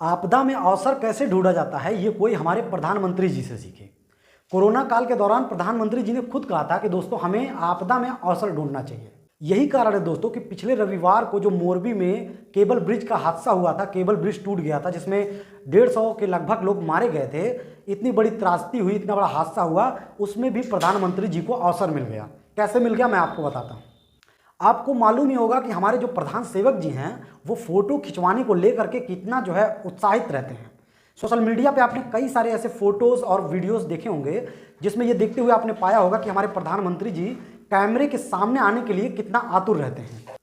आपदा में अवसर कैसे ढूंढा जाता है, ये कोई हमारे प्रधानमंत्री जी से सीखे। कोरोना काल के दौरान प्रधानमंत्री जी ने खुद कहा था कि दोस्तों हमें आपदा में अवसर ढूंढना चाहिए। यही कारण है दोस्तों कि पिछले रविवार को जो मोरबी में केबल ब्रिज का हादसा हुआ था, केबल ब्रिज टूट गया था जिसमें 150 के लगभग लोग मारे गए थे, इतनी बड़ी त्रासदी हुई, इतना बड़ा हादसा हुआ, उसमें भी प्रधानमंत्री जी को अवसर मिल गया। कैसे मिल गया मैं आपको बताता हूँ। आपको मालूम ही होगा कि हमारे जो प्रधान सेवक जी हैं वो फोटो खिंचवाने को लेकर के कितना जो है उत्साहित रहते हैं। सोशल मीडिया पे आपने कई सारे ऐसे फोटोज़ और वीडियोस देखे होंगे जिसमें ये देखते हुए आपने पाया होगा कि हमारे प्रधानमंत्री जी कैमरे के सामने आने के लिए कितना आतुर रहते हैं।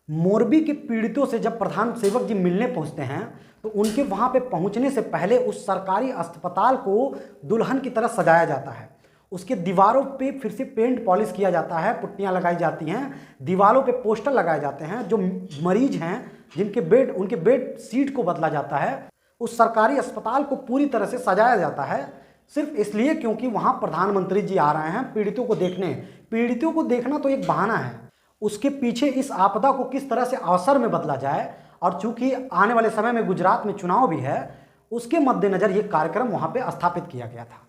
मोरबी के पीड़ितों से जब प्रधान सेवक जी मिलने पहुंचते हैं तो उनके वहां पे पहुंचने से पहले उस सरकारी अस्पताल को दुल्हन की तरह सजाया जाता है। उसके दीवारों पे फिर से पेंट पॉलिश किया जाता है, पुट्टियां लगाई जाती हैं, दीवारों पे पोस्टर लगाए जाते हैं, जो मरीज हैं जिनके बेड उनके बेड सीट को बदला जाता है। उस सरकारी अस्पताल को पूरी तरह से सजाया जाता है सिर्फ इसलिए क्योंकि वहां प्रधानमंत्री जी आ रहे हैं पीड़ितों को देखने। पीड़ितों को देखना तो एक बहाना है, उसके पीछे इस आपदा को किस तरह से अवसर में बदला जाए। और चूंकि आने वाले समय में गुजरात में चुनाव भी है, उसके मद्देनजर ये कार्यक्रम वहां पे स्थापित किया गया था।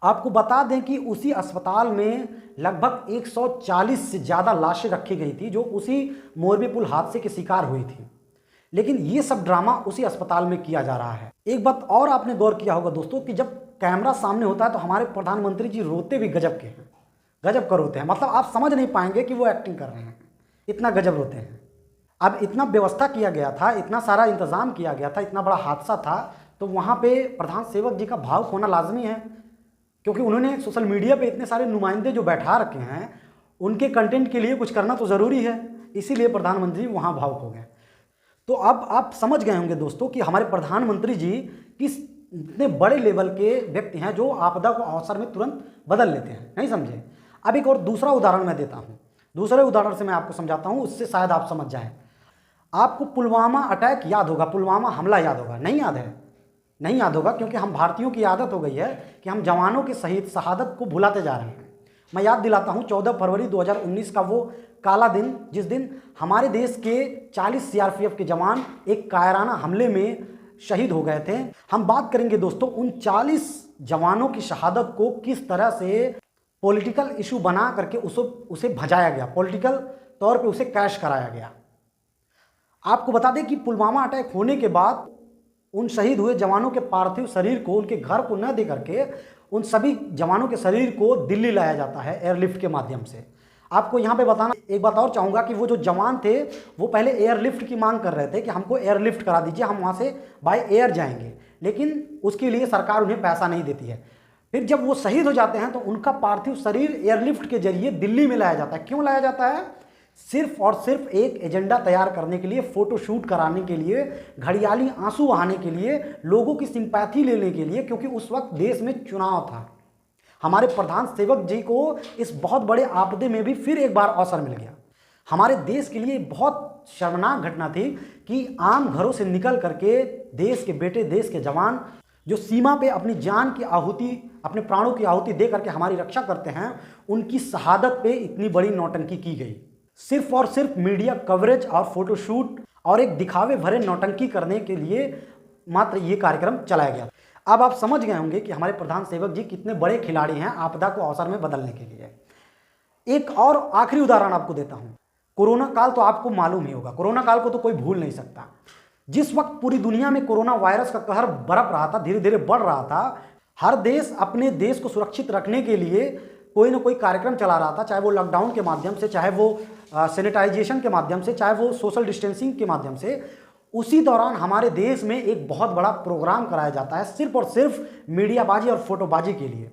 आपको बता दें कि उसी अस्पताल में लगभग 140 से ज़्यादा लाशें रखी गई थी जो उसी मोरबी पुल हादसे के शिकार हुई थी। लेकिन ये सब ड्रामा उसी अस्पताल में किया जा रहा है। एक बात और आपने गौर किया होगा दोस्तों कि जब कैमरा सामने होता है तो हमारे प्रधानमंत्री जी रोते भी गजब के हैं, गजब कर रोते हैं। मतलब आप समझ नहीं पाएंगे कि वो एक्टिंग कर रहे हैं, इतना गजब रोते हैं। अब इतना व्यवस्था किया गया था, इतना सारा इंतजाम किया गया था, इतना बड़ा हादसा था, तो वहाँ पे प्रधान सेवक जी का भावुक होना लाजमी है क्योंकि उन्होंने सोशल मीडिया पे इतने सारे नुमाइंदे जो बैठा रखे हैं, उनके कंटेंट के लिए कुछ करना तो ज़रूरी है, इसीलिए प्रधानमंत्री वहाँ भावुक हो गए। तो अब आप समझ गए होंगे दोस्तों कि हमारे प्रधानमंत्री जी किस इतने बड़े लेवल के व्यक्ति हैं जो आपदा को अवसर में तुरंत बदल लेते हैं। नहीं समझे? अब एक और दूसरा उदाहरण मैं देता हूँ, दूसरे उदाहरण से मैं आपको समझाता हूँ, उससे शायद आप समझ जाएँ। आपको पुलवामा अटैक याद होगा, पुलवामा हमला याद होगा, नहीं याद है? नहीं याद होगा क्योंकि हम भारतीयों की आदत हो गई है कि हम जवानों के शहीद शहादत को भुलाते जा रहे हैं। मैं याद दिलाता हूं 14 फरवरी 2019 का वो काला दिन जिस दिन हमारे देश के 40 सीआरपीएफ के जवान एक कायराना हमले में शहीद हो गए थे। हम बात करेंगे दोस्तों उन 40 जवानों की शहादत को किस तरह से पॉलिटिकल इशू बना करके उसे भजाया गया, पॉलिटिकल तौर पर उसे कैश कराया गया। आपको बता दें कि पुलवामा अटैक होने के बाद उन शहीद हुए जवानों के पार्थिव शरीर को उनके घर को न दे करके उन सभी जवानों के शरीर को दिल्ली लाया जाता है एयरलिफ्ट के माध्यम से। आपको यहाँ पे बताना एक बात और चाहूँगा कि वो जो जवान थे वो पहले एयरलिफ्ट की मांग कर रहे थे कि हमको एयरलिफ्ट करा दीजिए, हम वहाँ से बाय एयर जाएंगे, लेकिन उसके लिए सरकार उन्हें पैसा नहीं देती है। फिर जब वो शहीद हो जाते हैं तो उनका पार्थिव शरीर एयरलिफ्ट के जरिए दिल्ली में लाया जाता है। क्यों लाया जाता है? सिर्फ और सिर्फ एक एजेंडा तैयार करने के लिए, फोटो शूट कराने के लिए, घड़ियाली आंसू बहाने के लिए, लोगों की सिंपैथी लेने के लिए, क्योंकि उस वक्त देश में चुनाव था। हमारे प्रधान सेवक जी को इस बहुत बड़े आपदे में भी फिर एक बार अवसर मिल गया। हमारे देश के लिए बहुत शर्मनाक घटना थी कि आम घरों से निकल करके देश के बेटे, देश के जवान जो सीमा पे अपनी जान की आहुति, अपने प्राणों की आहुति दे करके हमारी रक्षा करते हैं, उनकी शहादत पे इतनी बड़ी नौटंकी की गई। सिर्फ और सिर्फ मीडिया कवरेज और फोटोशूट और एक दिखावे भरे नौटंकी करने के लिए मात्र ये कार्यक्रम चलाया गया। अब आप समझ गए होंगे कि हमारे प्रधान सेवक जी कितने बड़े खिलाड़ी हैं आपदा को अवसर में बदलने के लिए। एक और आखिरी उदाहरण आपको देता हूं। कोरोना काल तो आपको मालूम ही होगा, कोरोना काल को तो कोई भूल नहीं सकता। जिस वक्त पूरी दुनिया में कोरोना वायरस का कहर बरप रहा था, धीरे धीरे बढ़ रहा था, हर देश अपने देश को सुरक्षित रखने के लिए कोई ना कोई कार्यक्रम चला रहा था, चाहे वो लॉकडाउन के माध्यम से, चाहे वो सैनिटाइजेशन के माध्यम से, चाहे वो सोशल डिस्टेंसिंग के माध्यम से। उसी दौरान हमारे देश में एक बहुत बड़ा प्रोग्राम कराया जाता है सिर्फ और सिर्फ मीडियाबाजी और फोटोबाजी के लिए।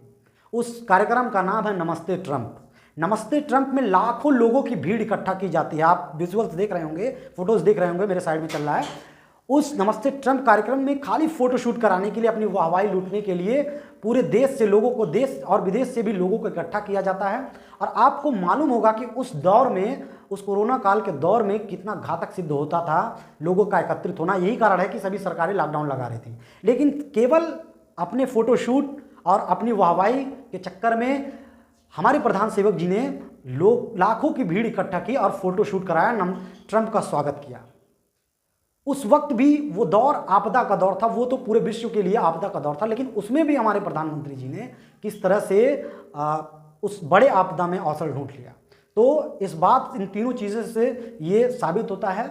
उस कार्यक्रम का नाम है नमस्ते ट्रंप। नमस्ते ट्रंप में लाखों लोगों की भीड़ इकट्ठा की जाती है। आप विजुअल्स देख रहे होंगे, फोटोज देख रहे होंगे, मेरे साइड में चल रहा है। उस नमस्ते ट्रंप कार्यक्रम में खाली फोटोशूट कराने के लिए, अपनी वाहवाही लूटने के लिए पूरे देश से लोगों को, देश और विदेश से भी लोगों को इकट्ठा किया जाता है। और आपको मालूम होगा कि उस दौर में, उस कोरोना काल के दौर में कितना घातक सिद्ध होता था लोगों का एकत्रित होना। यही कारण है कि सभी सरकारें लॉकडाउन लगा रही थी, लेकिन केवल अपने फोटोशूट और अपनी वाहवाही के चक्कर में हमारे प्रधान सेवक जी ने लाखों की भीड़ इकट्ठा की और फोटोशूट कराया, ट्रंप का स्वागत किया। उस वक्त भी वो दौर आपदा का दौर था, वो तो पूरे विश्व के लिए आपदा का दौर था, लेकिन उसमें भी हमारे प्रधानमंत्री जी ने किस तरह से उस बड़े आपदा में अवसर ढूंढ लिया। तो इस बात, इन तीनों चीज़ों से ये साबित होता है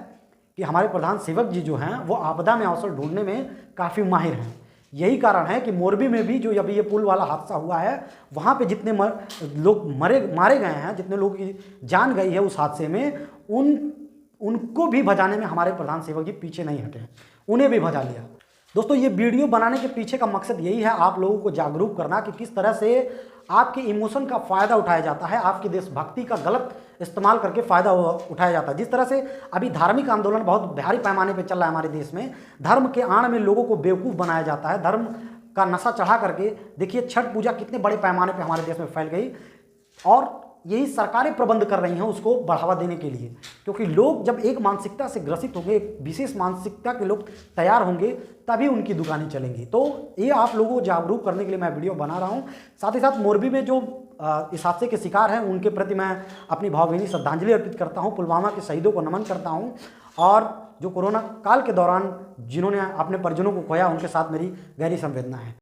कि हमारे प्रधान सेवक जी जो हैं वो आपदा में अवसर ढूंढने में काफ़ी माहिर हैं। यही कारण है कि मोरबी में भी जो अभी ये पुल वाला हादसा हुआ है, वहाँ पे जितने लोग मारे गए हैं, जितने लोगों की जान गई है उस हादसे में, उनको भी भजाने में हमारे प्रधान सेवक जी पीछे नहीं हटे, उन्हें भी भजा लिया। दोस्तों, ये वीडियो बनाने के पीछे का मकसद यही है, आप लोगों को जागरूक करना कि किस तरह से आपके इमोशन का फ़ायदा उठाया जाता है, आपकी देशभक्ति का गलत इस्तेमाल करके फ़ायदा उठाया जाता है। जिस तरह से अभी धार्मिक आंदोलन बहुत भारी पैमाने पे चल रहा है हमारे देश में, धर्म के आड़ में लोगों को बेवकूफ़ बनाया जाता है, धर्म का नशा चढ़ा करके देखिए छठ पूजा कितने बड़े पैमाने पे हमारे देश में फैल गई, और यही सरकारें प्रबंध कर रही हैं उसको बढ़ावा देने के लिए। क्योंकि लोग जब एक मानसिकता से ग्रसित होंगे, एक विशेष मानसिकता के लोग तैयार होंगे, तभी उनकी दुकानें चलेंगी। तो ये आप लोगों को जागरूक करने के लिए मैं वीडियो बना रहा हूँ। साथ ही साथ मोरबी में जो इस हादसे के शिकार हैं उनके प्रति मैं अपनी भावभीनी श्रद्धांजलि अर्पित करता हूँ, पुलवामा के शहीदों को नमन करता हूँ, और जो कोरोना काल के दौरान जिन्होंने अपने परिजनों को खोया उनके साथ मेरी गहरी संवेदना है।